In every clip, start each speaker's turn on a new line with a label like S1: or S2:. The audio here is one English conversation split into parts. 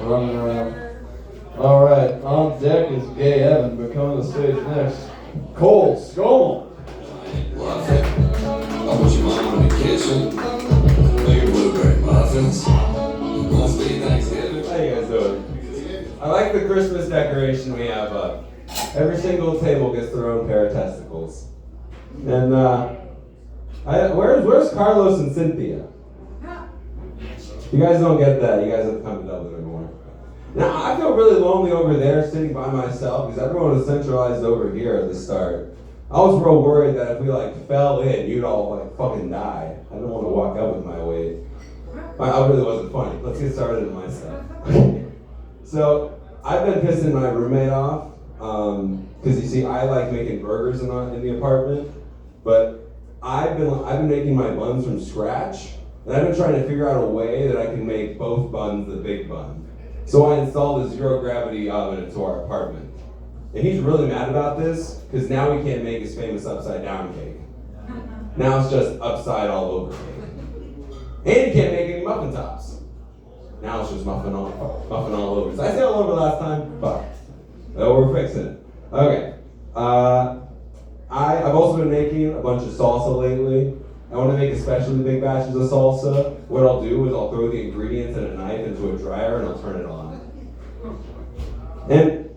S1: running around. All right, on deck is Gay Evan, but coming to the stage next, Cole Scommel.
S2: I want your mom in the kitchen. Make blueberry muffins. Must be Thanksgiving.
S3: How you guys doing? I like the Christmas decoration we have up. Every single table gets their own pair of testicles. And where's Carlos and Cynthia? You guys don't get that. You guys have to come to Dublin anymore. Now, I feel really lonely over there sitting by myself because everyone was centralized over here at the start. I was real worried that if we fell in, you'd all fucking die. I didn't want to walk up with my weight. I really wasn't funny. Let's get started in my stuff. So, I've been pissing my roommate off because you see, I like making burgers in the apartment, but I've been making my buns from scratch, and I've been trying to figure out a way that I can make both buns the big bun. So I installed a zero-gravity oven into our apartment. And he's really mad about this, because now we can't make his famous upside-down cake. Now it's just upside all over cake. And he can't make any muffin tops. Now it's just muffin all over. Did I say all over last time? Fuck. Oh, we're fixing it. Okay. I've also been making a bunch of salsa lately. I want to make especially big batches of salsa. What I'll do is I'll throw the ingredients and a knife into a dryer and I'll turn it on. And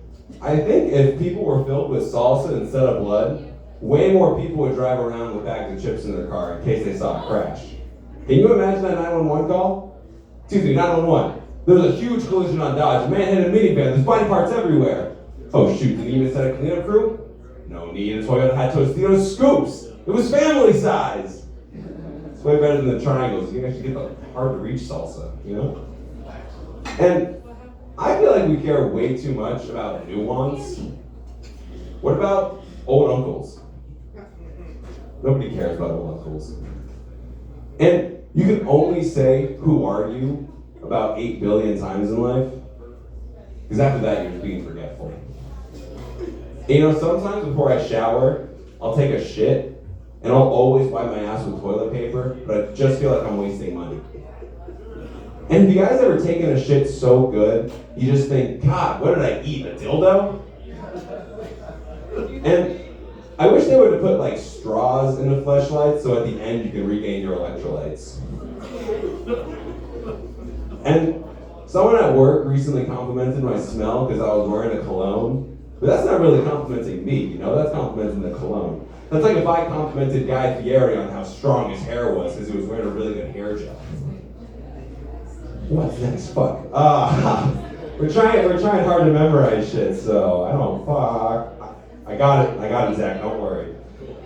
S3: I think if people were filled with salsa instead of blood, way more people would drive around with bags of chips in their car in case they saw a crash. Can you imagine that 911 call? Excuse me, 911. There was a huge collision on Dodge. A man hit a minivan. There's body parts everywhere. Oh shoot, did he even send a cleanup crew? No need. A Toyota had Tostitos scoops. It was family size. It's way better than the triangles. You can actually get the hard to reach salsa, you know? And I feel like we care way too much about nuance. What about old uncles? Nobody cares about old uncles. And you can only say, "Who are you?" about 8 billion times in life. Because after that, you're just being forgetful. And you know, sometimes before I shower, I'll take a shit, and I'll always wipe my ass with toilet paper, but I just feel like I'm wasting money. And have you guys ever taken a shit so good, you just think, God, what did I eat, a dildo? And I wish they would have put straws in the fleshlight so at the end you can regain your electrolytes. And someone at work recently complimented my smell because I was wearing a cologne, but that's not really complimenting me, you know, that's complimenting the cologne. That's like if I complimented Guy Fieri on how strong his hair was because he was wearing a really good hair gel. What's next? Fuck. We're trying hard to memorize shit, so I don't fuck. I got it, Zach. Don't worry.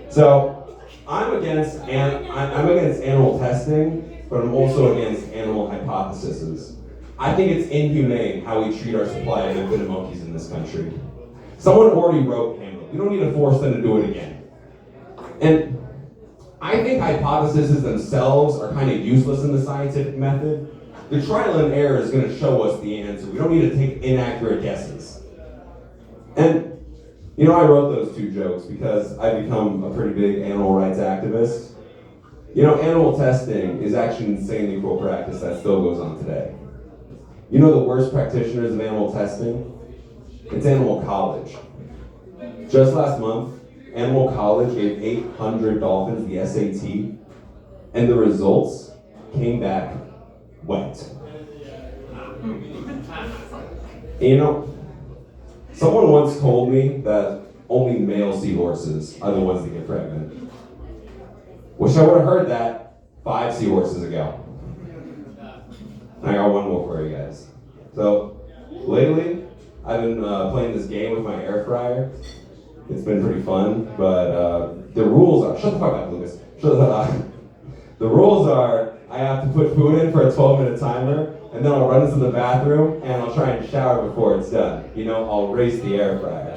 S3: So I'm against animal testing, but I'm also against animal hypotheses. I think it's inhumane how we treat our supply of infinite monkeys in this country. Someone already wrote Hamlet. We don't need to force them to do it again. And I think hypotheses themselves are kind of useless in the scientific method. The trial and error is going to show us the answer. We don't need to take inaccurate guesses. And, you know, I wrote those two jokes because I've become a pretty big animal rights activist. You know, animal testing is actually an insanely cruel practice that still goes on today. You know the worst practitioners of animal testing? It's Animal College. Just last month, Animal College gave 800 dolphins the SAT, and the results came back wet. And you know, someone once told me that only male seahorses are the ones that get pregnant. Wish I would have heard that 5 seahorses ago. And I got one more for you guys. So, lately, I've been playing this game with my air fryer. It's been pretty fun, but the rules are, shut the fuck up, Lucas. Shut the fuck up. The rules are, I have to put food in for a 12-minute timer, and then I'll run into the bathroom, and I'll try and shower before it's done. You know, I'll race the air fryer.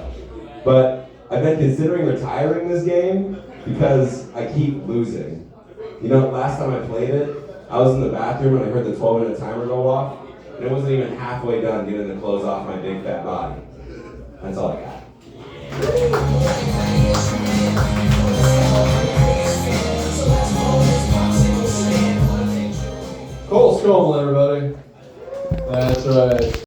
S3: But I've been considering retiring this game because I keep losing. You know, last time I played it, I was in the bathroom and I heard the 12-minute timer go off, and it wasn't even halfway done getting the clothes off my big fat body. That's all I got.
S1: Cole Scommel, everybody. That's right.